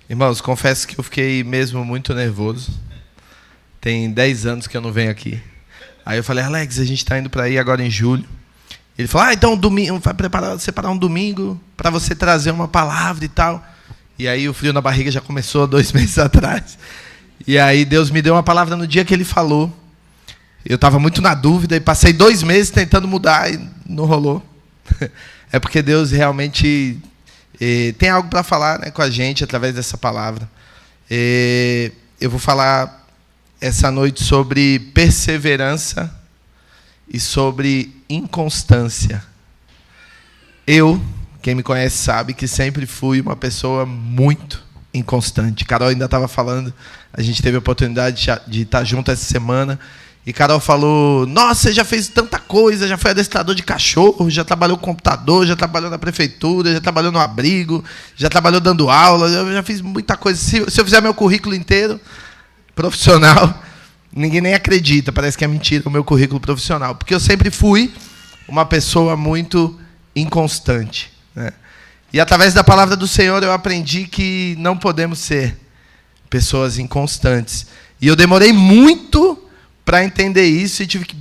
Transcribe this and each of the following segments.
Irmãos, confesso que eu fiquei mesmo muito nervoso. Tem 10 anos que eu não venho aqui. Aí eu falei, Alex, a gente está indo para aí agora em julho. Ele falou, então domingo, vai separar um domingo para você trazer uma palavra e tal. E aí o frio na barriga já começou 2 meses atrás. E aí Deus me deu uma palavra no dia que Ele falou. Eu estava muito na dúvida e passei 2 meses tentando mudar e não rolou. É porque Deus realmente tem algo para falar, né, com a gente através dessa palavra. Eu vou falar essa noite sobre perseverança e sobre inconstância. Quem me conhece sabe que sempre fui uma pessoa muito inconstante. Carol ainda estava falando, a gente teve a oportunidade de estar junto essa semana, e Carol falou, nossa, você já fez tanta coisa, já foi adestrador de cachorro, já trabalhou com computador, já trabalhou na prefeitura, já trabalhou no abrigo, já trabalhou dando aula, eu já fiz muita coisa. Se eu fizer meu currículo inteiro, profissional, ninguém nem acredita, parece que é mentira o meu currículo profissional, porque eu sempre fui uma pessoa muito inconstante, né? E através da palavra do Senhor eu aprendi que não podemos ser pessoas inconstantes. E eu demorei muito para entender isso e tive que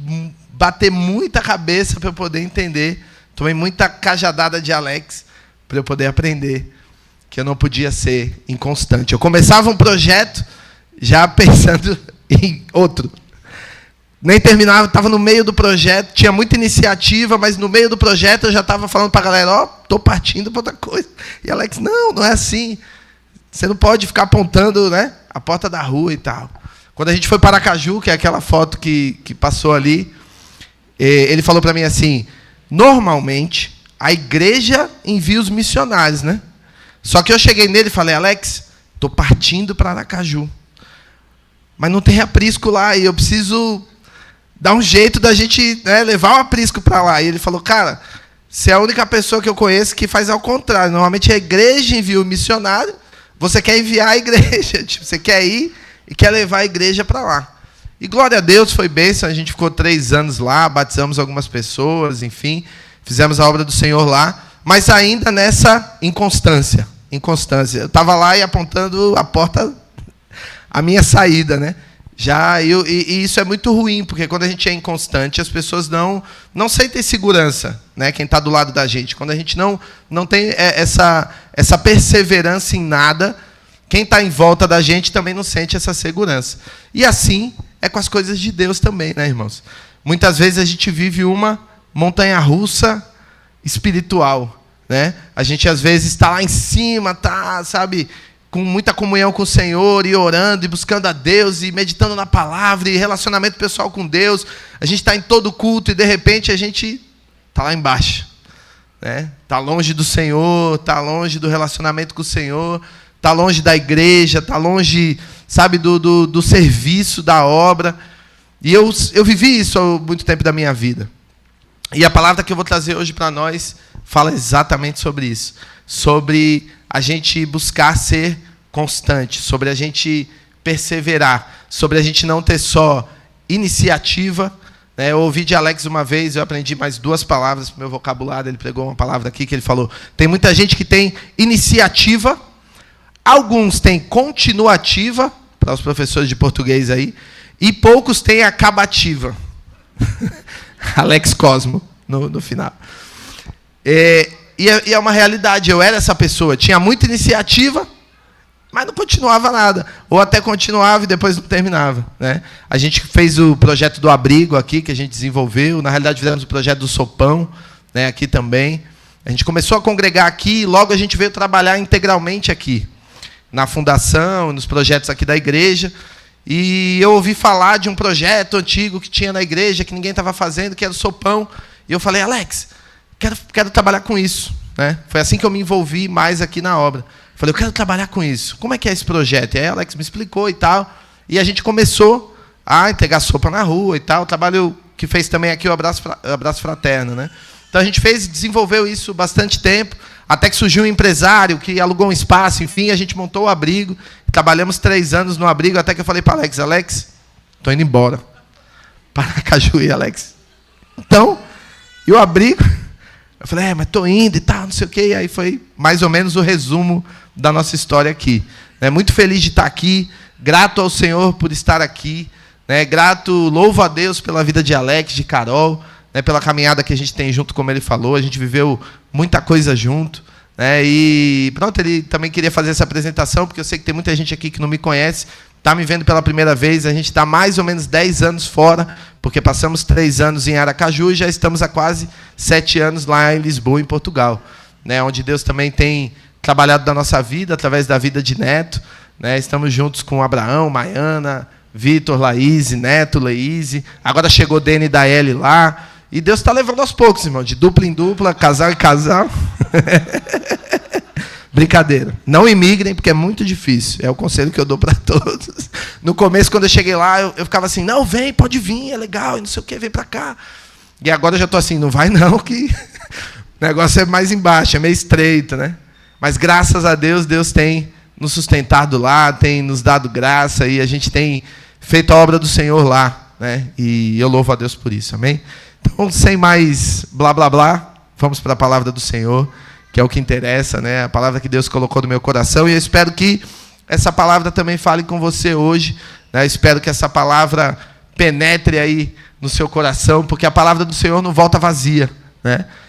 bater muita cabeça para eu poder entender. Tomei muita cajadada de Alex para eu poder aprender que eu não podia ser inconstante. Eu começava um projeto já pensando em outro. Nem terminava, estava no meio do projeto, tinha muita iniciativa, mas no meio do projeto eu já estava falando para a galera, estou partindo para outra coisa. E Alex, não é assim. Você não pode ficar apontando, né, a porta da rua e tal. Quando a gente foi para Aracaju, que é aquela foto que passou ali, ele falou para mim assim, normalmente a igreja envia os missionários, né? Só que eu cheguei nele e falei, Alex, estou partindo para Aracaju. Mas não tem aprisco lá e eu preciso dar um jeito da gente, né, levar o aprisco para lá. E ele falou, cara, você é a única pessoa que eu conheço que faz ao contrário. Normalmente a igreja envia o missionário, você quer enviar a igreja. Tipo, você quer ir e quer levar a igreja para lá. E glória a Deus, foi bênção. A gente ficou 3 anos lá, batizamos algumas pessoas, enfim, fizemos a obra do Senhor lá, mas ainda nessa inconstância. Eu estava lá e apontando a porta, a minha saída, né? E isso é muito ruim, porque quando a gente é inconstante, as pessoas não sentem segurança, né? Quem está do lado da gente. Quando a gente não tem essa perseverança em nada, quem está em volta da gente também não sente essa segurança. E assim é com as coisas de Deus também, né, irmãos? Muitas vezes a gente vive uma montanha-russa espiritual, né? A gente às vezes está lá em cima, sabe, com muita comunhão com o Senhor, e orando, e buscando a Deus, e meditando na palavra, e relacionamento pessoal com Deus. A gente está em todo culto, e de repente a gente está lá embaixo, né? Está longe do Senhor, está longe do relacionamento com o Senhor, está longe da igreja, está longe, sabe, do serviço, da obra. E eu vivi isso há muito tempo da minha vida. E a palavra que eu vou trazer hoje para nós fala exatamente sobre isso. Sobre a gente buscar ser constante, sobre a gente perseverar, sobre a gente não ter só iniciativa, né? Eu ouvi de Alex uma vez, eu aprendi mais 2 palavras para o meu vocabulário, ele pregou uma palavra aqui que ele falou, tem muita gente que tem iniciativa, alguns têm continuativa, para os professores de português aí, e poucos têm acabativa. Alex Cosmo, no final. E é uma realidade, eu era essa pessoa, tinha muita iniciativa, mas não continuava nada. Ou até continuava e depois não terminava, né? A gente fez o projeto do abrigo aqui, que a gente desenvolveu, na realidade fizemos o projeto do sopão, né, aqui também. A gente começou a congregar aqui e logo a gente veio trabalhar integralmente aqui, na fundação, nos projetos aqui da igreja. E eu ouvi falar de um projeto antigo que tinha na igreja, que ninguém estava fazendo, que era o sopão. E eu falei, Alex, quero trabalhar com isso, né? Foi assim que eu me envolvi mais aqui na obra. Falei, eu quero trabalhar com isso. Como é que é esse projeto? E aí Alex me explicou e tal. E a gente começou a entregar sopa na rua e tal. O trabalho que fez também aqui o Abraço Fraterno, né? Então a gente desenvolveu isso bastante tempo, até que surgiu um empresário que alugou um espaço, enfim, a gente montou o abrigo. Trabalhamos 3 anos no abrigo, até que eu falei para Alex, estou indo embora. Para Aracaju, Alex. Então, e o abrigo? Eu falei, mas estou indo e tal, não sei o quê. E aí foi mais ou menos o resumo da nossa história aqui. Muito feliz de estar aqui, grato ao Senhor por estar aqui, grato, louvo a Deus pela vida de Alex, de Carol, pela caminhada que a gente tem junto, como ele falou. A gente viveu muita coisa junto. E pronto, ele também queria fazer essa apresentação, porque eu sei que tem muita gente aqui que não me conhece, está me vendo pela primeira vez. A gente está mais ou menos 10 anos fora, porque passamos 3 anos em Aracaju e já estamos há quase 7 anos lá em Lisboa, em Portugal, onde Deus também tem trabalhado da nossa vida, através da vida de Neto. Estamos juntos com Abraão, Maiana, Vitor, Laís, Neto, Leíse. Agora chegou Dene e Daeli lá. E Deus está levando aos poucos, irmão, de dupla em dupla, casal em casal. Brincadeira. Não imigrem, porque é muito difícil. É o conselho que eu dou para todos. No começo, quando eu cheguei lá, eu ficava assim, não, vem, pode vir, é legal, e não sei o quê, vem para cá. E agora eu já estou assim, não vai não, que o negócio é mais embaixo, é meio estreito, né? Mas graças a Deus, Deus tem nos sustentado lá, tem nos dado graça, e a gente tem feito a obra do Senhor lá, E eu louvo a Deus por isso, amém? Então, sem mais blá, blá, blá, vamos para a palavra do Senhor, que é o que interessa, A palavra que Deus colocou no meu coração. E eu espero que essa palavra também fale com você hoje. Espero que essa palavra penetre aí no seu coração, porque a palavra do Senhor não volta vazia.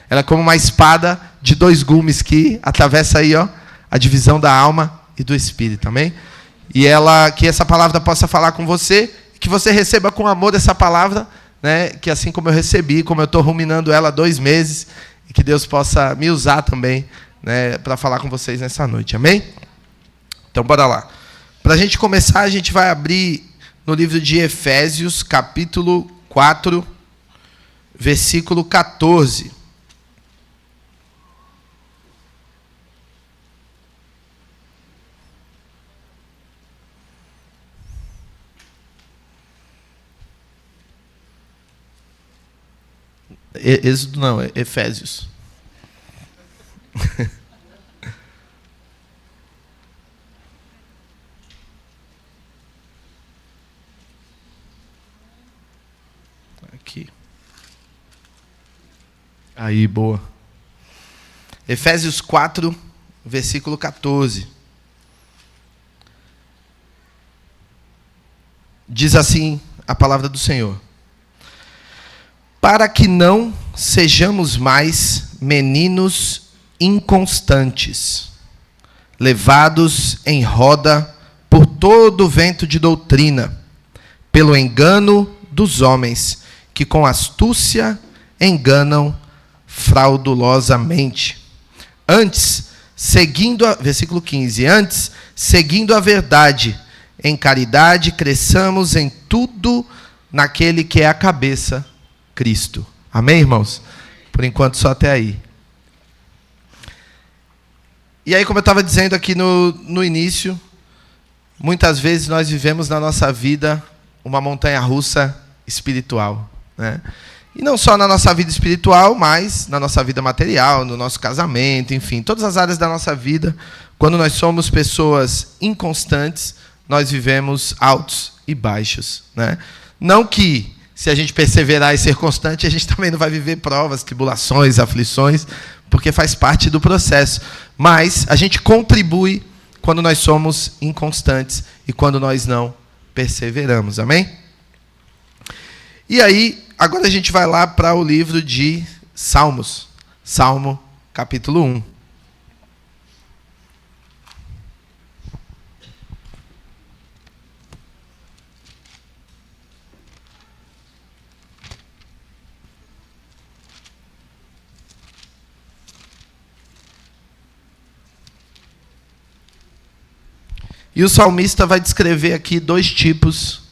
Ela é como uma espada de 2 gumes que atravessa aí, a divisão da alma e do espírito, amém? E que essa palavra possa falar com você, que você receba com amor essa palavra, que assim como eu recebi, como eu estou ruminando ela há 2 meses, e que Deus possa me usar também, para falar com vocês nessa noite, amém? Então, bora lá. Para a gente começar, a gente vai abrir no livro de Efésios, capítulo 4, versículo 14. Êxodo não, é Efésios. Aqui. Aí, boa. Efésios 4, versículo 14. Diz assim a palavra do Senhor: para que não sejamos mais meninos inconstantes, levados em roda por todo o vento de doutrina, pelo engano dos homens, que com astúcia enganam fraudulosamente. Versículo 15, antes, seguindo a verdade, em caridade, cresçamos em tudo naquele que é a cabeça, Cristo. Amém, irmãos? Por enquanto, só até aí. E aí, como eu estava dizendo aqui no início, muitas vezes nós vivemos na nossa vida uma montanha-russa espiritual, E não só na nossa vida espiritual, mas na nossa vida material, no nosso casamento, enfim, todas as áreas da nossa vida. Quando nós somos pessoas inconstantes, nós vivemos altos e baixos, Não que, se a gente perseverar e ser constante, a gente também não vai viver provas, tribulações, aflições, porque faz parte do processo. Mas a gente contribui quando nós somos inconstantes e quando nós não perseveramos. Amém? E aí, agora a gente vai lá para o livro de Salmos. Salmo, capítulo 1. E o salmista vai descrever aqui 2 tipos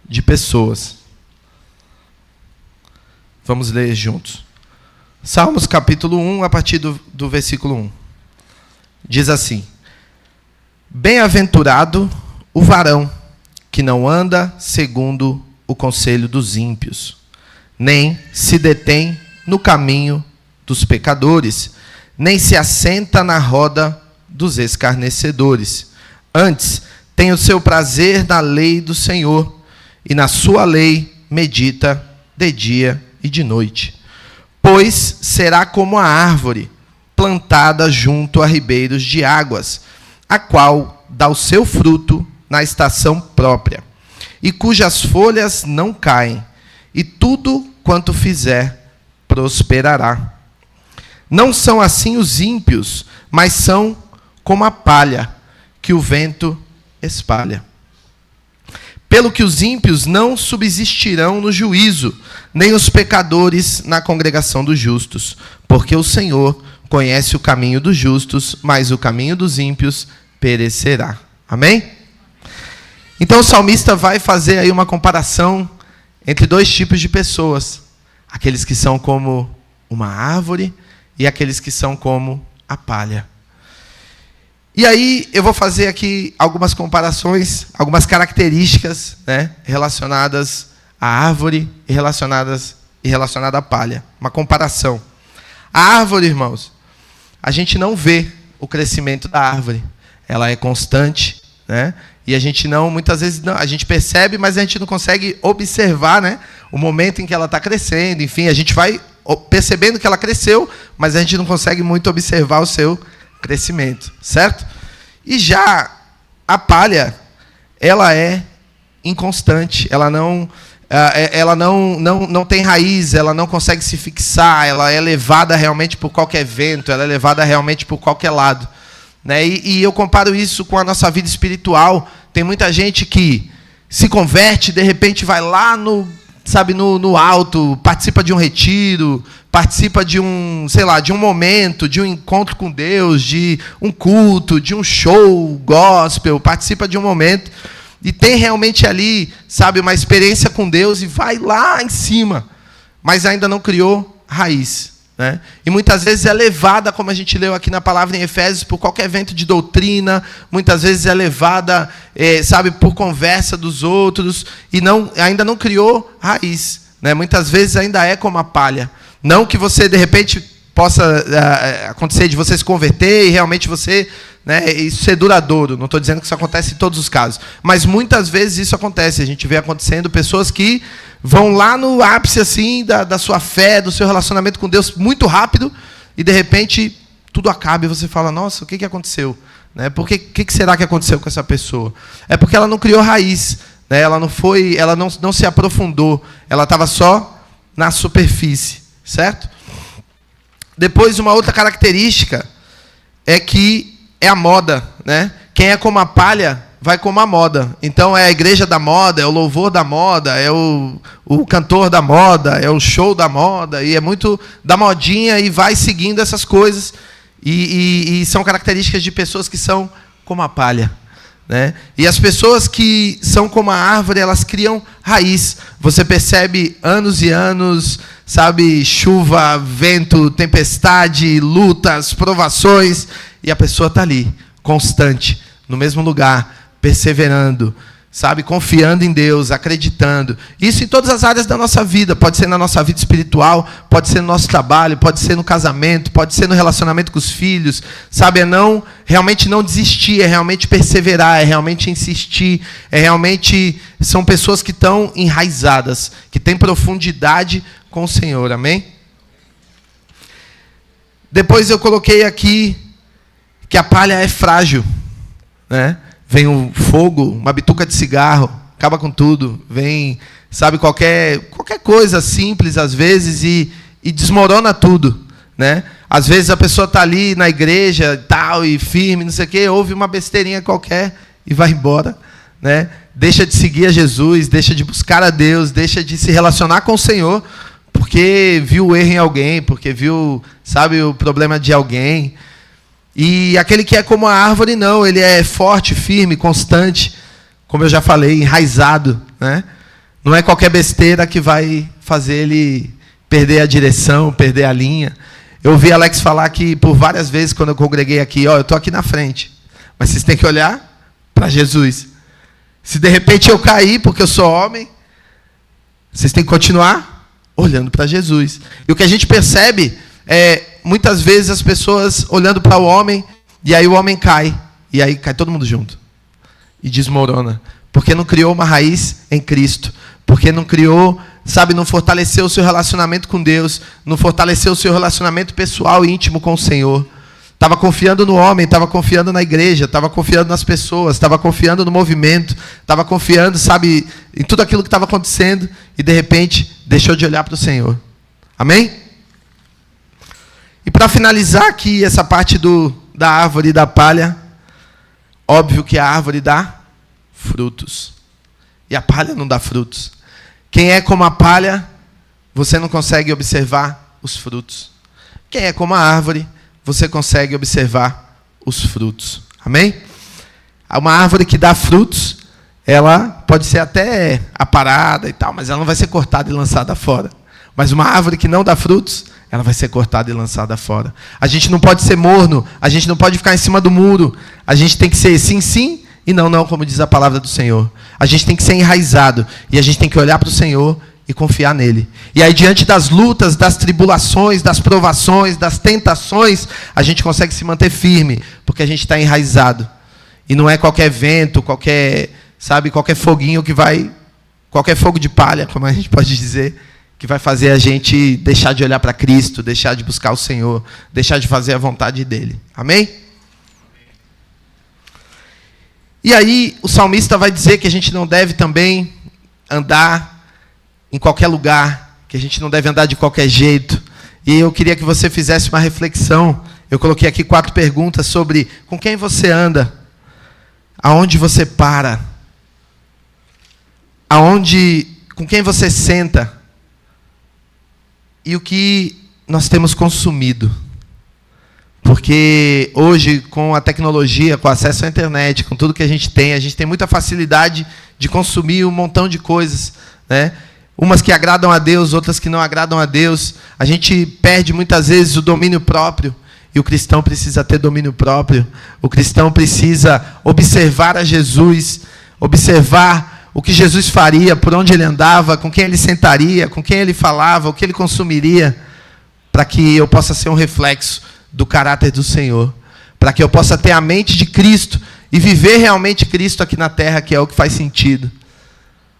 de pessoas. Vamos ler juntos. Salmos capítulo 1, a partir do versículo 1. Diz assim: bem-aventurado o varão que não anda segundo o conselho dos ímpios, nem se detém no caminho dos pecadores, nem se assenta na roda dos escarnecedores. Antes, tem o seu prazer na lei do Senhor, e na sua lei medita de dia e de noite. pois será como a árvore plantada junto a ribeiros de águas, a qual dá o seu fruto na estação própria, e cujas folhas não caem, e tudo quanto fizer prosperará. Não são assim os ímpios, mas são como a palha que o vento espalha. Pelo que os ímpios não subsistirão no juízo, nem os pecadores na congregação dos justos, porque o Senhor conhece o caminho dos justos, mas o caminho dos ímpios perecerá. Amém? Então o salmista vai fazer aí uma comparação entre dois tipos de pessoas. Aqueles que são como uma árvore e aqueles que são como a palha. E aí eu vou fazer aqui algumas comparações, algumas características, né, relacionadas à árvore e relacionada à palha. Uma comparação. A árvore, irmãos, a gente não vê o crescimento da árvore. Ela é constante, né? E a gente não, muitas vezes, não, a gente percebe, mas a gente não consegue observar, né, o momento em que ela está crescendo. Enfim, a gente vai percebendo que ela cresceu, mas a gente não consegue muito observar o seu crescimento, certo? E já a palha, ela é inconstante, ela não tem raiz, ela não consegue se fixar, ela é levada realmente por qualquer vento, ela é levada realmente por qualquer lado. Né? E eu comparo isso com a nossa vida espiritual. Tem muita gente que se converte, de repente vai lá no alto, participa de um retiro, participa de um momento, de um encontro com Deus, de um culto, de um show gospel, participa de um momento e tem realmente ali, uma experiência com Deus e vai lá em cima, mas ainda não criou raiz. Né? E muitas vezes é levada, como a gente leu aqui na palavra em Efésios, por qualquer vento de doutrina, muitas vezes é levada, por conversa dos outros, e ainda não criou raiz. Né? Muitas vezes ainda é como a palha. Não que você, de repente, possa acontecer de você se converter e realmente você, né, isso ser duradouro. Não estou dizendo que isso acontece em todos os casos, mas muitas vezes isso acontece. A gente vê acontecendo pessoas que vão lá no ápice assim, da sua fé, do seu relacionamento com Deus muito rápido, e de repente tudo acaba e você fala, nossa, o que aconteceu? Né? O que será que aconteceu com essa pessoa? É porque ela não criou raiz, né? Ela não se aprofundou, ela estava só na superfície, certo? Depois, uma outra característica é que é a moda. Né? Quem é como a palha vai como a moda. Então é a igreja da moda, é o louvor da moda, é o cantor da moda, é o show da moda, e é muito da modinha e vai seguindo essas coisas. E são características de pessoas que são como a palha. Né? E as pessoas que são como a árvore, elas criam raiz. Você percebe anos e anos, chuva, vento, tempestade, lutas, provações, e a pessoa está ali, constante, no mesmo lugar, perseverando, confiando em Deus, acreditando. Isso em todas as áreas da nossa vida. Pode ser na nossa vida espiritual, pode ser no nosso trabalho, pode ser no casamento, pode ser no relacionamento com os filhos. É realmente não desistir, é realmente perseverar, é realmente insistir, são pessoas que estão enraizadas, que têm profundidade com o Senhor. Amém? Depois eu coloquei aqui que a palha é frágil, né? Vem um fogo, uma bituca de cigarro, acaba com tudo. Vem, qualquer coisa simples, às vezes, e desmorona tudo. Né? Às vezes a pessoa está ali na igreja, e firme, não sei o quê, ouve uma besteirinha qualquer e vai embora. Né? Deixa de seguir a Jesus, deixa de buscar a Deus, deixa de se relacionar com o Senhor, porque viu o erro em alguém, porque viu, o problema de alguém. E aquele que é como a árvore, não, ele é forte, firme, constante, como eu já falei, enraizado. Né? Não é qualquer besteira que vai fazer ele perder a direção, perder a linha. Eu ouvi Alex falar que por várias vezes, quando eu congreguei aqui, eu estou aqui na frente, mas vocês têm que olhar para Jesus. Se de repente eu cair, porque eu sou homem, vocês têm que continuar olhando para Jesus. E o que a gente percebe muitas vezes as pessoas olhando para o homem, e aí o homem cai, e aí cai todo mundo junto, e desmorona, porque não criou uma raiz em Cristo, porque não criou, sabe, não fortaleceu o seu relacionamento com Deus, não fortaleceu o seu relacionamento pessoal e íntimo com o Senhor. Estava confiando no homem, estava confiando na igreja, estava confiando nas pessoas, estava confiando no movimento, estava confiando, sabe, em tudo aquilo que estava acontecendo e de repente deixou de olhar para o Senhor. Amém? E para finalizar aqui essa parte da árvore e da palha, óbvio que a árvore dá frutos e a palha não dá frutos. Quem é como a palha, você não consegue observar os frutos. Quem é como a árvore, você consegue observar os frutos. Amém? Uma árvore que dá frutos, ela pode ser até aparada e tal, mas ela não vai ser cortada e lançada fora. Mas uma árvore que não dá frutos, ela vai ser cortada e lançada fora. A gente não pode ser morno, a gente não pode ficar em cima do muro. A gente tem que ser sim, sim e não, não, como diz a palavra do Senhor. A gente tem que ser enraizado e a gente tem que olhar para o Senhor e confiar nele. E aí, diante das lutas, das tribulações, das provações, das tentações, a gente consegue se manter firme, porque a gente está enraizado. E não é qualquer vento, qualquer foguinho que vai, qualquer fogo de palha, como a gente pode dizer, que vai fazer a gente deixar de olhar para Cristo, deixar de buscar o Senhor, deixar de fazer a vontade dele. Amém? E aí, o salmista vai dizer que a gente não deve também andar em qualquer lugar, que a gente não deve andar de qualquer jeito. E eu queria que você fizesse uma reflexão. Eu coloquei aqui 4 perguntas sobre com quem você anda, aonde você para, com quem você senta e o que nós temos consumido. Porque hoje, com a tecnologia, com o acesso à internet, com tudo que a gente tem muita facilidade de consumir um montão de coisas, né? Umas que agradam a Deus, outras que não agradam a Deus. A gente perde muitas vezes o domínio próprio. E o cristão precisa ter domínio próprio. O cristão precisa observar a Jesus, observar o que Jesus faria, por onde ele andava, com quem ele sentaria, com quem ele falava, o que ele consumiria, para que eu possa ser um reflexo do caráter do Senhor, para que eu possa ter a mente de Cristo e viver realmente Cristo aqui na terra, que é o que faz sentido.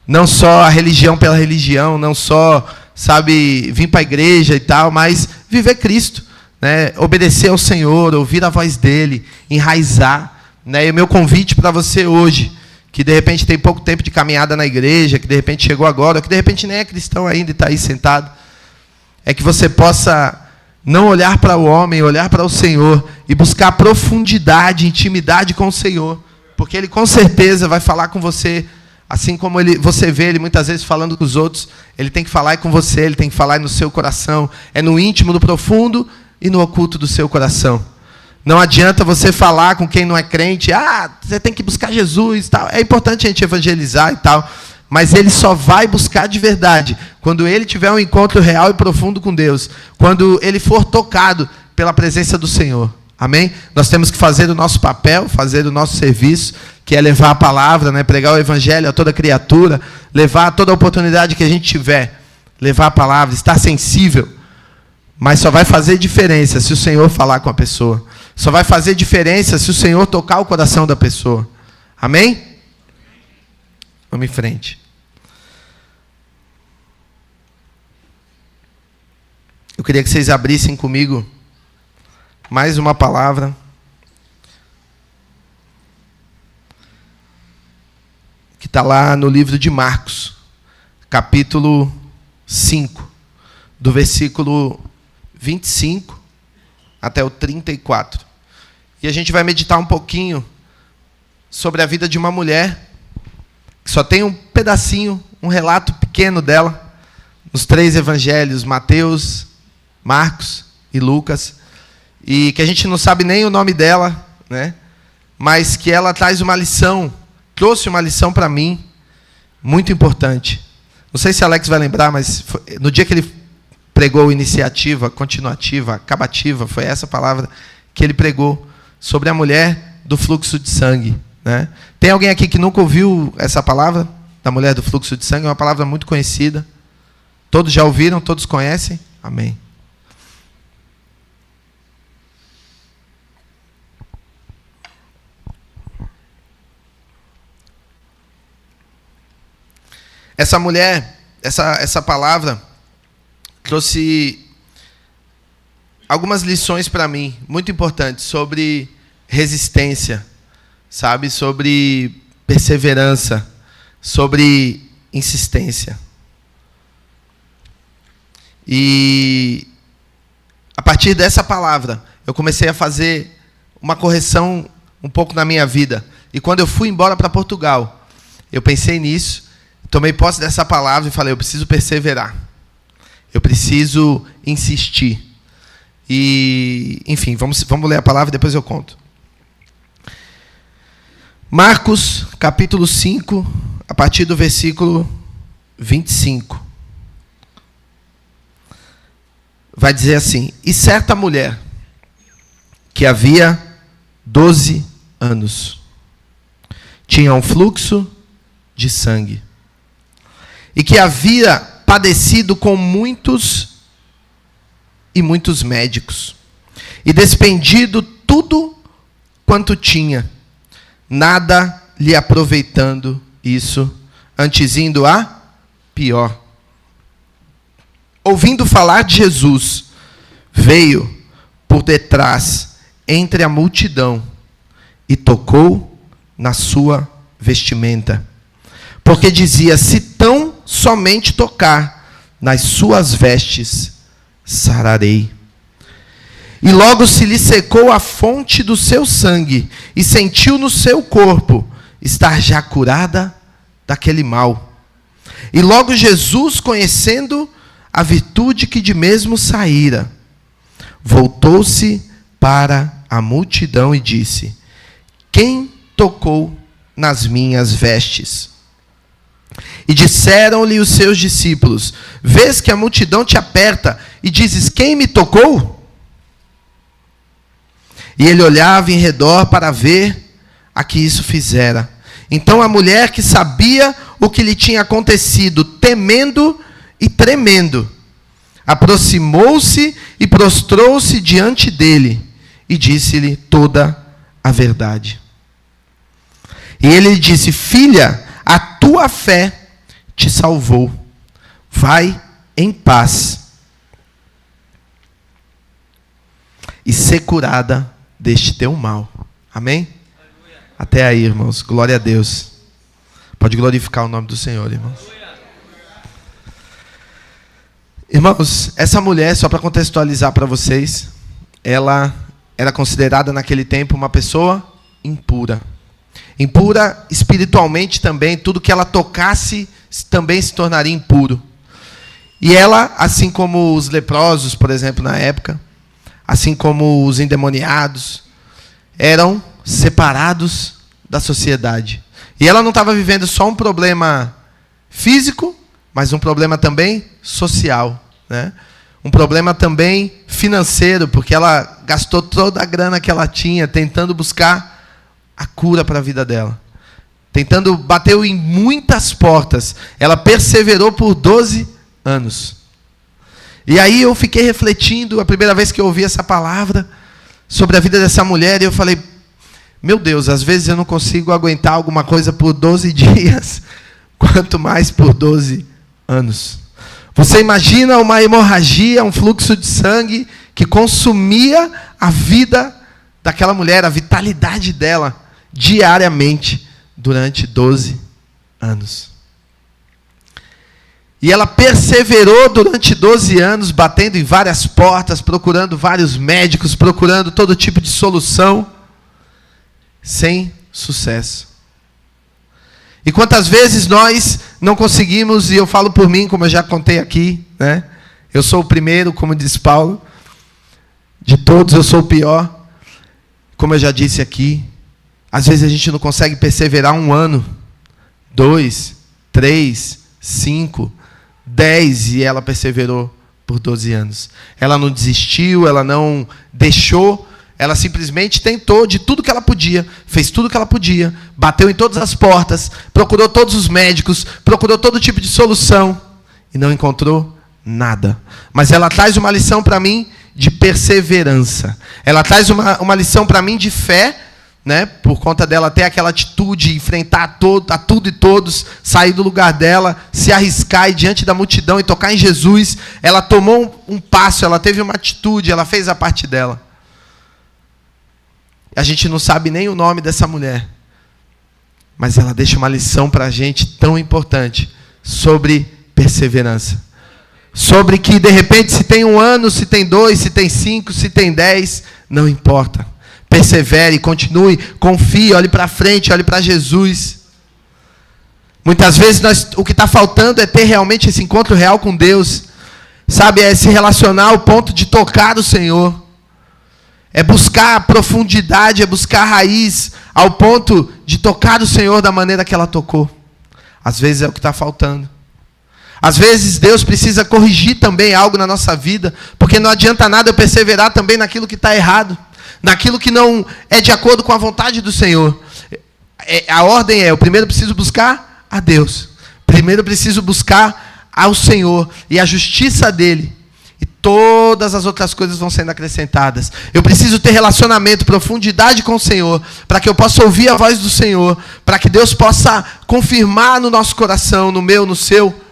Não só a religião pela religião, não só, sabe, vir para a igreja e tal, mas viver Cristo, né? Obedecer ao Senhor, ouvir a voz dele, enraizar, né? E o meu convite para você hoje, que de repente tem pouco tempo de caminhada na igreja, que de repente chegou agora, que de repente nem é cristão ainda e está aí sentado, é que você possa não olhar para o homem, olhar para o Senhor e buscar profundidade, intimidade com o Senhor, porque Ele com certeza vai falar com você, assim como você vê Ele muitas vezes falando com os outros, Ele tem que falar com você, Ele tem que falar no seu coração, é no íntimo, no profundo e no oculto do seu coração. Não adianta você falar com quem não é crente, você tem que buscar Jesus, tal. É importante a gente evangelizar e tal, mas ele só vai buscar de verdade quando ele tiver um encontro real e profundo com Deus, quando ele for tocado pela presença do Senhor. Amém? Nós temos que fazer o nosso papel, fazer o nosso serviço, que é levar a palavra, né? Pregar o evangelho a toda criatura, levar toda a oportunidade que a gente tiver, levar a palavra, estar sensível. Mas só vai fazer diferença se o Senhor falar com a pessoa. Só vai fazer diferença se o Senhor tocar o coração da pessoa. Amém? Vamos em frente. Eu queria que vocês abrissem comigo mais uma palavra. Que está lá no livro de Marcos, capítulo 5, do versículo 25 até o 34. E a gente vai meditar um pouquinho sobre a vida de uma mulher, que só tem um pedacinho, um relato pequeno dela, nos 3 evangelhos, Mateus, Marcos e Lucas, e que a gente não sabe nem o nome dela, né? Mas que ela traz uma lição, trouxe uma lição para mim, muito importante. Não sei se Alex vai lembrar, mas no dia que ele pregou iniciativa, continuativa, acabativa, foi essa palavra que ele pregou, sobre a mulher do fluxo de sangue, né? Tem alguém aqui que nunca ouviu essa palavra, da mulher do fluxo de sangue? É uma palavra muito conhecida. Todos já ouviram, todos conhecem? Amém. Essa mulher, essa palavra trouxe algumas lições para mim, muito importantes, sobre resistência, sabe? Sobre perseverança, sobre insistência. E a partir dessa palavra, eu comecei a fazer uma correção um pouco na minha vida. E quando eu fui embora para Portugal, eu pensei nisso, tomei posse dessa palavra e falei, eu preciso perseverar. Eu preciso insistir. E, enfim, vamos ler a palavra e depois eu conto. Marcos, capítulo 5, a partir do versículo 25. Vai dizer assim: e certa mulher, que havia 12 anos, tinha um fluxo de sangue, e que havia padecido com muitos médicos, e despendido tudo quanto tinha, nada lhe aproveitando isso, antes indo a pior. Ouvindo falar de Jesus, veio por detrás, entre a multidão, e tocou na sua vestimenta. Porque dizia, se tão somente tocar nas suas vestes, sararei. E logo se lhe secou a fonte do seu sangue, e sentiu no seu corpo estar já curada daquele mal. E logo Jesus, conhecendo a virtude que de mesmo saíra, voltou-se para a multidão e disse, quem tocou nas minhas vestes? E disseram-lhe os seus discípulos, vês que a multidão te aperta, e dizes, quem me tocou? E ele olhava em redor para ver a que isso fizera. Então a mulher, que sabia o que lhe tinha acontecido, temendo e tremendo, aproximou-se e prostrou-se diante dele, e disse-lhe toda a verdade. E ele lhe disse, filha, a tua fé te salvou. Vai em paz e ser curada deste teu mal. Amém? Aleluia. Até aí, irmãos. Glória a Deus. Pode glorificar o nome do Senhor, irmãos. Irmãos, essa mulher, só para contextualizar para vocês, ela era considerada naquele tempo uma pessoa impura. Impura espiritualmente também, tudo que ela tocasse também se tornaria impuro. E ela, assim como os leprosos, por exemplo, na época, assim como os endemoniados, eram separados da sociedade. E ela não estava vivendo só um problema físico, mas um problema também social, né? Um problema também financeiro, porque ela gastou toda a grana que ela tinha tentando buscar a cura para a vida dela. Bateu em muitas portas. Ela perseverou por 12 anos. E aí eu fiquei refletindo, a primeira vez que eu ouvi essa palavra, sobre a vida dessa mulher, e eu falei, meu Deus, às vezes eu não consigo aguentar alguma coisa por 12 dias, quanto mais por 12 anos. Você imagina uma hemorragia, um fluxo de sangue que consumia a vida daquela mulher, a vitalidade dela, diariamente, durante 12 anos. E ela perseverou durante 12 anos, batendo em várias portas, procurando vários médicos, procurando todo tipo de solução, sem sucesso. E quantas vezes nós não conseguimos, e eu falo por mim, como eu já contei aqui, né? Eu sou o primeiro, como diz Paulo, de todos eu sou o pior, como eu já disse aqui. Às vezes a gente não consegue perseverar 1 ano, 2, 3, 5, 10, e ela perseverou por 12 anos. Ela não desistiu, ela não deixou, ela simplesmente tentou de tudo que ela podia, fez tudo que ela podia, bateu em todas as portas, procurou todos os médicos, procurou todo tipo de solução, e não encontrou nada. Mas ela traz uma lição para mim de perseverança. Ela traz uma lição para mim de fé né? Por conta dela ter aquela atitude, enfrentar a tudo e todos, sair do lugar dela, se arriscar e diante da multidão e tocar em Jesus. Ela tomou um passo, ela teve uma atitude, ela fez a parte dela. A gente não sabe nem o nome dessa mulher, mas ela deixa uma lição para a gente tão importante sobre perseverança. Sobre que, de repente, se tem 1 ano, se tem 2, se tem 5, se tem 10, não importa. Persevere, continue, confie, olhe para frente, olhe para Jesus. Muitas vezes o que está faltando é ter realmente esse encontro real com Deus. Sabe, é se relacionar ao ponto de tocar o Senhor. É buscar profundidade, é buscar raiz, ao ponto de tocar o Senhor da maneira que ela tocou. Às vezes é o que está faltando. Às vezes Deus precisa corrigir também algo na nossa vida, porque não adianta nada eu perseverar também naquilo que está errado. Naquilo que não é de acordo com a vontade do Senhor. A ordem é, eu primeiro preciso buscar a Deus. Primeiro eu preciso buscar ao Senhor e a justiça dEle. E todas as outras coisas vão sendo acrescentadas. Eu preciso ter relacionamento, profundidade com o Senhor, para que eu possa ouvir a voz do Senhor, para que Deus possa confirmar no nosso coração, no meu, no seu.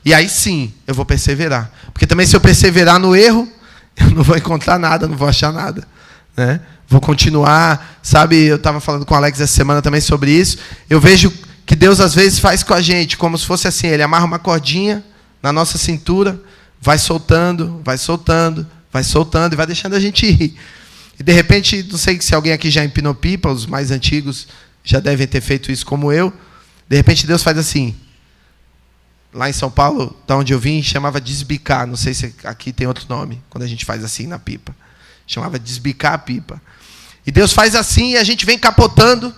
E aí sim, eu vou perseverar. Porque também se eu perseverar no erro, eu não vou encontrar nada, não vou achar nada. Né? Vou continuar, sabe, eu estava falando com o Alex essa semana também sobre isso. Eu vejo que Deus às vezes faz com a gente como se fosse assim, Ele amarra uma cordinha na nossa cintura, vai soltando, vai soltando, vai soltando e vai deixando a gente ir. E de repente, não sei se alguém aqui já empinou pipa, os mais antigos já devem ter feito isso como eu. De repente Deus faz assim. Lá em São Paulo, da onde eu vim, chamava desbicar, não sei se aqui tem outro nome, quando a gente faz assim na pipa. Chamava desbicar a pipa. E Deus faz assim e a gente vem capotando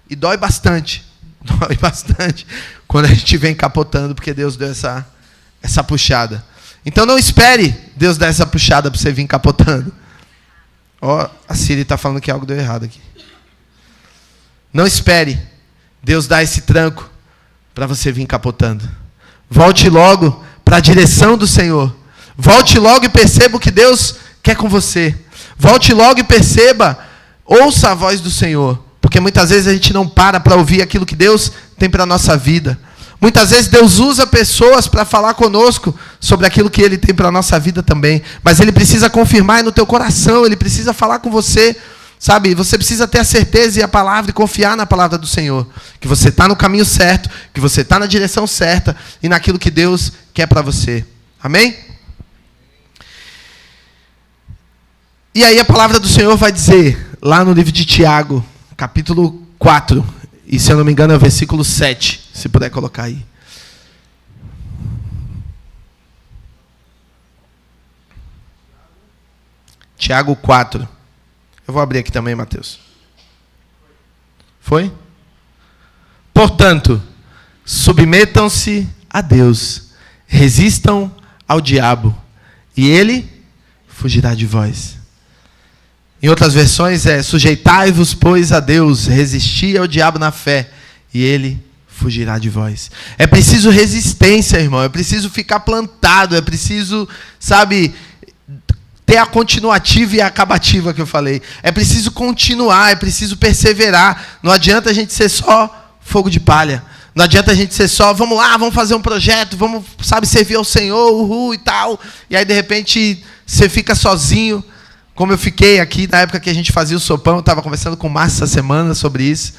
e dói bastante. Dói bastante quando a gente vem capotando, porque Deus deu essa puxada. Então não espere Deus dar essa puxada para você vir capotando. Ó, a Siri está falando que algo deu errado aqui. Não espere Deus dar esse tranco para você vir capotando. Volte logo para a direção do Senhor. Volte logo e perceba o que Deus quer com você. Volte logo e perceba, ouça a voz do Senhor. Porque muitas vezes a gente não para ouvir aquilo que Deus tem para a nossa vida. Muitas vezes Deus usa pessoas para falar conosco sobre aquilo que Ele tem para a nossa vida também. Mas Ele precisa confirmar no teu coração, Ele precisa falar com você. Sabe, você precisa ter a certeza e a palavra e confiar na palavra do Senhor. Que você está no caminho certo, que você está na direção certa e naquilo que Deus quer para você. Amém? E aí a palavra do Senhor vai dizer, lá no livro de Tiago, capítulo 4, e se eu não me engano é o versículo 7, se puder colocar aí. Tiago 4. Eu vou abrir aqui também, Mateus. Foi? Portanto, submetam-se a Deus, resistam ao diabo, e ele fugirá de vós. Em outras versões é, sujeitai-vos, pois, a Deus, resisti ao diabo na fé, e ele fugirá de vós. É preciso resistência, irmão, é preciso ficar plantado, é preciso, sabe, ter a continuativa e a acabativa que eu falei. É preciso continuar, é preciso perseverar. Não adianta a gente ser só fogo de palha. Não adianta a gente ser só, vamos lá, vamos fazer um projeto, vamos, sabe, servir ao Senhor, uhul e tal. E aí, de repente, você fica sozinho. Como eu fiquei aqui na época que a gente fazia o sopão, eu estava conversando com o Márcio essa semana sobre isso.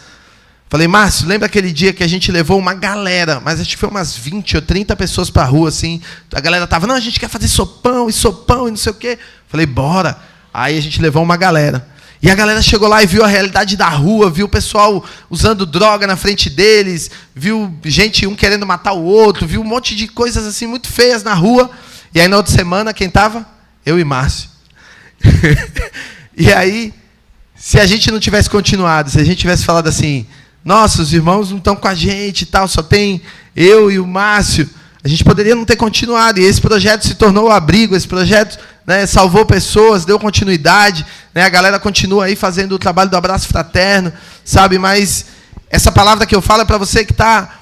Falei, Márcio, lembra aquele dia que a gente levou uma galera, mas acho que foi umas 20 ou 30 pessoas para a rua, assim. A galera estava, não, a gente quer fazer sopão e não sei o quê. Falei, bora. Aí a gente levou uma galera. E a galera chegou lá e viu a realidade da rua, viu o pessoal usando droga na frente deles, viu gente um querendo matar o outro, viu um monte de coisas assim muito feias na rua. E aí na outra semana, quem estava? Eu e Márcio. E aí, se a gente não tivesse continuado, se a gente tivesse falado assim, nossa, os irmãos não estão com a gente e tal, só tem eu e o Márcio, a gente poderia não ter continuado. E esse projeto se tornou o abrigo, esse projeto, né, salvou pessoas, deu continuidade, né, a galera continua aí fazendo o trabalho do abraço fraterno, sabe? Mas essa palavra que eu falo é para você que está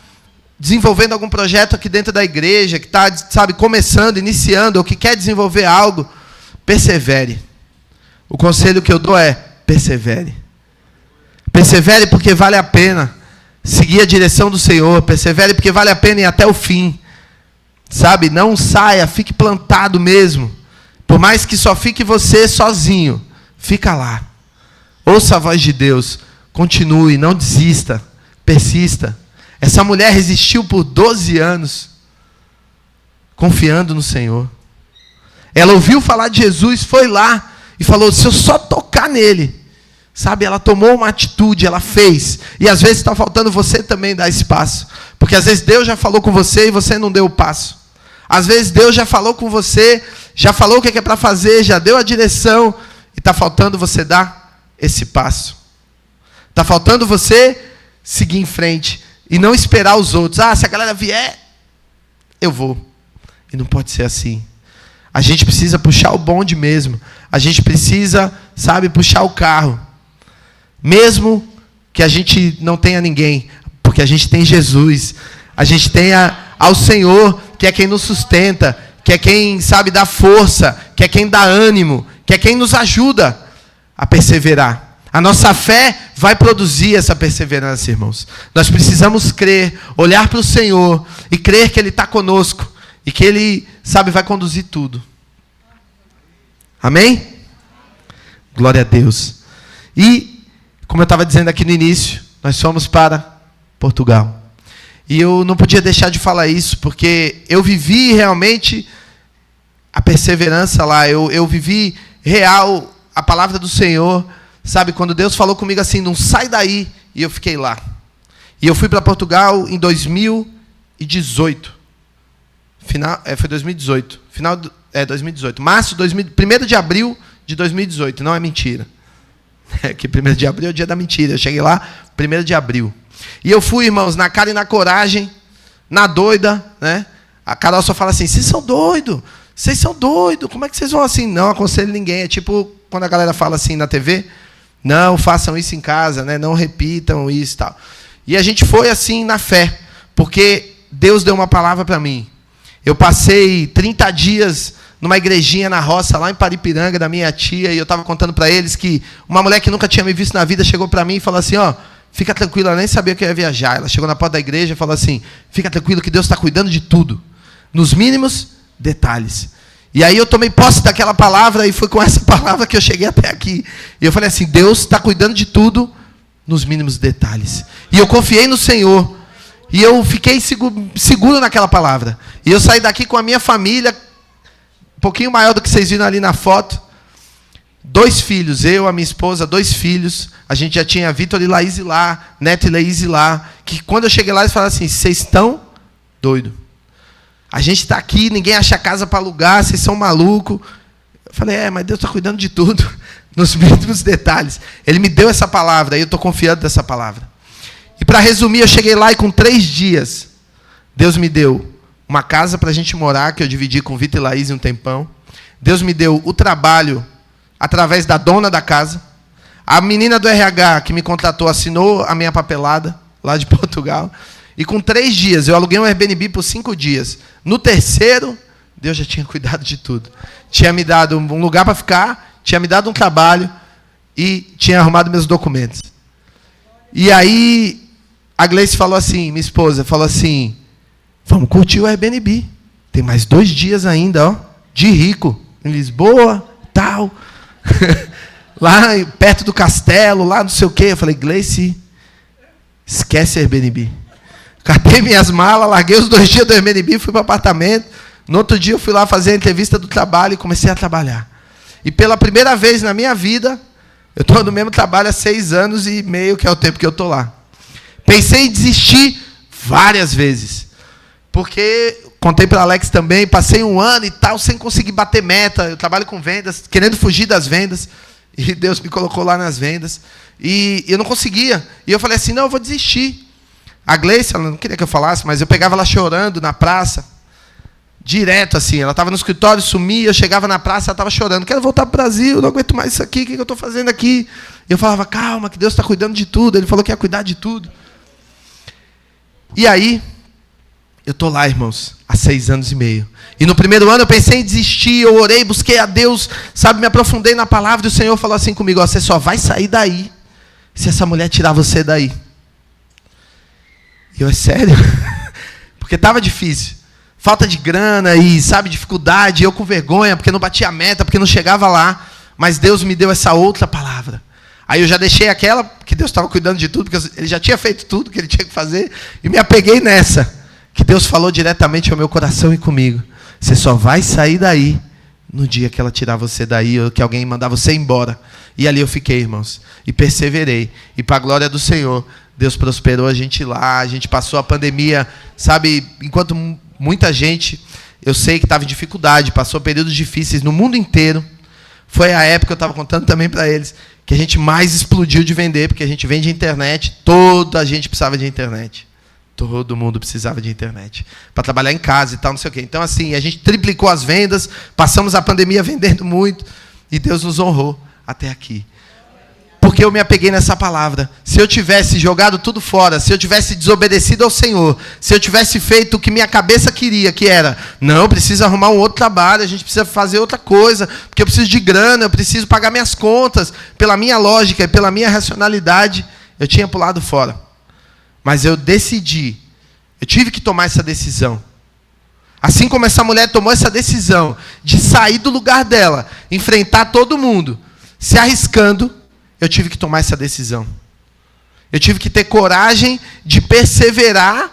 desenvolvendo algum projeto aqui dentro da igreja, que está, sabe, começando, iniciando, ou que quer desenvolver algo, persevere. O conselho que eu dou é, persevere. Persevere porque vale a pena seguir a direção do Senhor. Persevere porque vale a pena ir até o fim. Sabe? Não saia, fique plantado mesmo. Por mais que só fique você sozinho, fica lá. Ouça a voz de Deus. Continue, não desista. Persista. Essa mulher resistiu por 12 anos, confiando no Senhor. Ela ouviu falar de Jesus, foi lá e falou, se eu só tocar nele, sabe, ela tomou uma atitude, ela fez. E às vezes está faltando você também dar esse passo. Porque às vezes Deus já falou com você e você não deu o passo. Às vezes Deus já falou com você, já falou o que é para fazer, já deu a direção. E está faltando você dar esse passo. Está faltando você seguir em frente. E não esperar os outros. Ah, se a galera vier, eu vou. E não pode ser assim. A gente precisa puxar o bonde mesmo. A gente precisa, sabe, puxar o carro. Mesmo que a gente não tenha ninguém. Porque a gente tem Jesus. A gente tem ao Senhor, que é quem nos sustenta. Que é quem, sabe, dá força. Que é quem dá ânimo. Que é quem nos ajuda a perseverar. A nossa fé vai produzir essa perseverança, irmãos. Nós precisamos crer, olhar para o Senhor e crer que Ele está conosco. E que Ele, sabe, vai conduzir tudo. Amém? Glória a Deus. E, como eu estava dizendo aqui no início, nós fomos para Portugal. E eu não podia deixar de falar isso, porque eu vivi realmente a perseverança lá. Eu vivi real a palavra do Senhor. Sabe, quando Deus falou comigo assim, não sai daí, e eu fiquei lá. E eu fui para Portugal em 2018. Foi 2018. 2018. 1º de abril de 2018, não é mentira. Que 1º de abril é o dia da mentira. Eu cheguei lá, 1º de abril. E eu fui, irmãos, na cara e na coragem, na doida, né? A Carol só fala assim, vocês são doidos, como é que vocês vão assim? Não aconselho ninguém, é tipo quando a galera fala assim na TV, não façam isso em casa, né? Não repitam isso e tal. E a gente foi assim na fé, porque Deus deu uma palavra para mim. Eu passei 30 dias numa igrejinha na roça, lá em Paripiranga, da minha tia, e eu estava contando para eles que uma mulher que nunca tinha me visto na vida chegou para mim e falou assim, ó, fica tranquila, ela nem sabia que eu ia viajar. Ela chegou na porta da igreja e falou assim, fica tranquilo que Deus está cuidando de tudo, nos mínimos detalhes. E aí eu tomei posse daquela palavra e foi com essa palavra que eu cheguei até aqui. E eu falei assim, Deus está cuidando de tudo nos mínimos detalhes. E eu confiei no Senhor. E eu fiquei seguro naquela palavra. E eu saí daqui com a minha família, um pouquinho maior do que vocês viram ali na foto. 2 filhos, eu, a minha esposa, 2 filhos. A gente já tinha Vitor e Laís lá, Neto e Laís lá. Que quando eu cheguei lá, eles falaram assim, vocês estão doidos. A gente está aqui, ninguém acha casa para alugar, vocês são malucos. Eu falei, mas Deus está cuidando de tudo, nos mínimos detalhes. Ele me deu essa palavra, e eu estou confiando nessa palavra. E para resumir, eu cheguei lá e com 3 dias, Deus me deu uma casa para a gente morar, que eu dividi com Vitor e Laís em um tempão. Deus me deu o trabalho através da dona da casa. A menina do RH que me contratou assinou a minha papelada, lá de Portugal. E com 3 dias, eu aluguei um Airbnb por 5 dias. No 3º, Deus já tinha cuidado de tudo. Tinha me dado um lugar para ficar, tinha me dado um trabalho e tinha arrumado meus documentos. E aí, a Gleice falou assim, minha esposa, falou assim, vamos curtir o Airbnb. Tem mais 2 dias ainda, ó, de rico, em Lisboa, tal. Lá perto do castelo, lá não sei o quê. Eu falei, Gleice, esquece Airbnb. Catei minhas malas, larguei os 2 dias do Airbnb, fui para o apartamento. No outro dia eu fui lá fazer a entrevista do trabalho e comecei a trabalhar. E pela primeira vez na minha vida, eu estou no mesmo trabalho há 6 anos e meio, que é o tempo que eu estou lá. Pensei em desistir várias vezes. Porque, contei para Alex também, passei 1 ano e tal, sem conseguir bater meta. Eu trabalho com vendas, querendo fugir das vendas. E Deus me colocou lá nas vendas. E eu não conseguia. E eu falei assim, não, eu vou desistir. A Gleice, ela não queria que eu falasse, mas eu pegava ela chorando na praça. Direto, assim. Ela estava no escritório, sumia, eu chegava na praça, ela estava chorando. Quero voltar para o Brasil, não aguento mais isso aqui, o que eu estou fazendo aqui? E eu falava, calma, que Deus está cuidando de tudo. Ele falou que ia cuidar de tudo. E aí, eu estou lá, irmãos, há 6 anos e meio. E no 1º ano eu pensei em desistir, eu orei, busquei a Deus, sabe, me aprofundei na palavra, e o Senhor falou assim comigo, ó, você só vai sair daí se essa mulher tirar você daí? E eu, é sério? Porque estava difícil. Falta de grana e, sabe, dificuldade. Eu com vergonha, porque não batia a meta, porque não chegava lá. Mas Deus me deu essa outra palavra. Aí eu já deixei aquela, que Deus estava cuidando de tudo, porque Ele já tinha feito tudo que Ele tinha que fazer. E me apeguei nessa, que Deus falou diretamente ao meu coração e comigo. Você só vai sair daí no dia que ela tirar você daí, ou que alguém mandar você embora. E ali eu fiquei, irmãos. E perseverei. E para a glória do Senhor, Deus prosperou a gente lá. A gente passou a pandemia, sabe, enquanto muita gente, eu sei que estava em dificuldade, passou períodos difíceis no mundo inteiro. Foi a época, eu estava contando também para eles, que a gente mais explodiu de vender, porque a gente vende internet, toda a gente precisava de internet. Todo mundo precisava de internet. Para trabalhar em casa e tal, não sei o quê. Então, assim, a gente triplicou as vendas, passamos a pandemia vendendo muito, e Deus nos honrou até aqui. Porque eu me apeguei nessa palavra. Se eu tivesse jogado tudo fora, se eu tivesse desobedecido ao Senhor, se eu tivesse feito o que minha cabeça queria, que era, não, eu preciso arrumar um outro trabalho, a gente precisa fazer outra coisa, porque eu preciso de grana, eu preciso pagar minhas contas, pela minha lógica e pela minha racionalidade, eu tinha pulado fora. Mas eu decidi, eu tive que tomar essa decisão. Assim como essa mulher tomou essa decisão de sair do lugar dela, enfrentar todo mundo, se arriscando, eu tive que tomar essa decisão. Eu tive que ter coragem de perseverar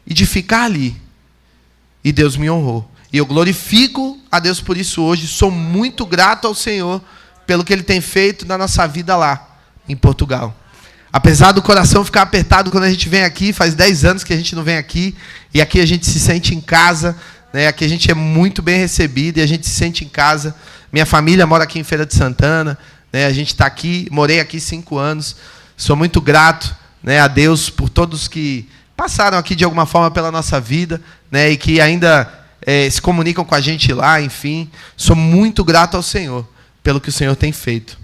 e de ficar ali. E Deus me honrou. E eu glorifico a Deus por isso hoje. Sou muito grato ao Senhor pelo que Ele tem feito na nossa vida lá, em Portugal. Apesar do coração ficar apertado quando a gente vem aqui, faz 10 anos que a gente não vem aqui, e aqui a gente se sente em casa, né? Aqui a gente é muito bem recebido e a gente se sente em casa. Minha família mora aqui em Feira de Santana, né? A gente está aqui, morei aqui 5 anos, sou muito grato, né, a Deus por todos que passaram aqui de alguma forma pela nossa vida, né, e que ainda se comunicam com a gente lá, enfim. Sou muito grato ao Senhor pelo que o Senhor tem feito.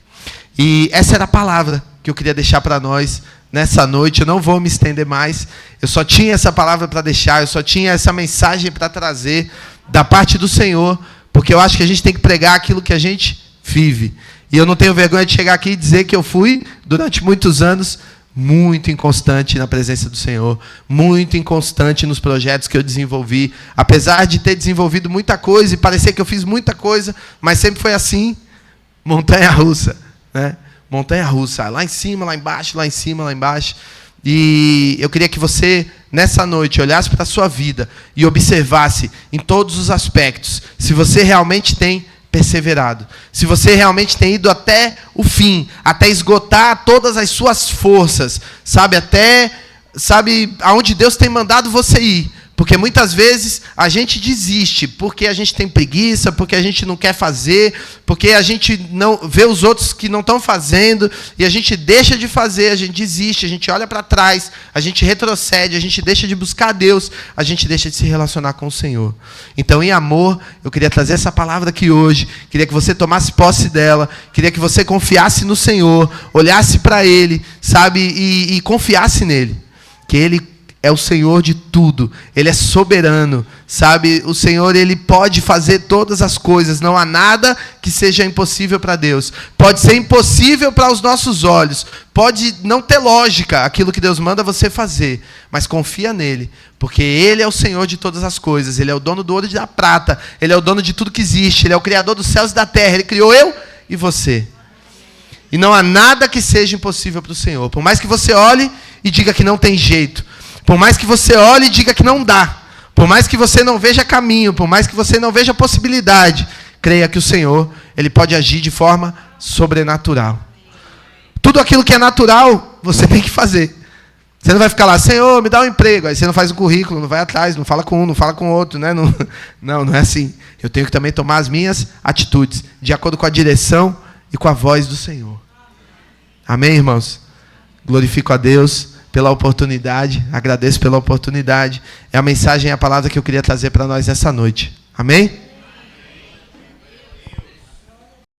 E essa era a palavra que eu queria deixar para nós nessa noite. Eu não vou me estender mais. Eu só tinha essa palavra para deixar, eu só tinha essa mensagem para trazer da parte do Senhor, porque eu acho que a gente tem que pregar aquilo que a gente vive. E eu não tenho vergonha de chegar aqui e dizer que eu fui, durante muitos anos, muito inconstante na presença do Senhor, muito inconstante nos projetos que eu desenvolvi, apesar de ter desenvolvido muita coisa e parecer que eu fiz muita coisa, mas sempre foi assim, montanha-russa, né? Montanha-russa, lá em cima, lá embaixo, lá em cima, lá embaixo. E eu queria que você, nessa noite, olhasse para a sua vida e observasse em todos os aspectos se você realmente tem perseverado, se você realmente tem ido até o fim, até esgotar todas as suas forças, sabe, aonde Deus tem mandado você ir. Porque muitas vezes a gente desiste, porque a gente tem preguiça, porque a gente não quer fazer, porque a gente não vê os outros que não estão fazendo, e a gente deixa de fazer, a gente desiste, a gente olha para trás, a gente retrocede, a gente deixa de buscar a Deus, a gente deixa de se relacionar com o Senhor. Então, em amor, eu queria trazer essa palavra aqui hoje, queria que você tomasse posse dela, queria que você confiasse no Senhor, olhasse para Ele, sabe, e confiasse nele, que Ele é o Senhor de tudo, Ele é soberano, sabe? O Senhor, Ele pode fazer todas as coisas, não há nada que seja impossível para Deus. Pode ser impossível para os nossos olhos, pode não ter lógica aquilo que Deus manda você fazer, mas confia nele, porque Ele é o Senhor de todas as coisas, Ele é o dono do ouro e da prata, Ele é o dono de tudo que existe, Ele é o Criador dos céus e da terra, Ele criou eu e você. E não há nada que seja impossível para o Senhor, por mais que você olhe e diga que não tem jeito, por mais que você olhe e diga que não dá, por mais que você não veja caminho, por mais que você não veja possibilidade, creia que o Senhor, Ele pode agir de forma sobrenatural. Tudo aquilo que é natural, você tem que fazer. Você não vai ficar lá, Senhor, me dá um emprego. Aí você não faz um currículo, não vai atrás, não fala com um, não fala com o outro, né? Não é assim. Eu tenho que também tomar as minhas atitudes, de acordo com a direção e com a voz do Senhor. Amém, irmãos? Glorifico a Deus pela oportunidade, agradeço pela oportunidade. É a mensagem e a palavra que eu queria trazer para nós nessa noite. Amém?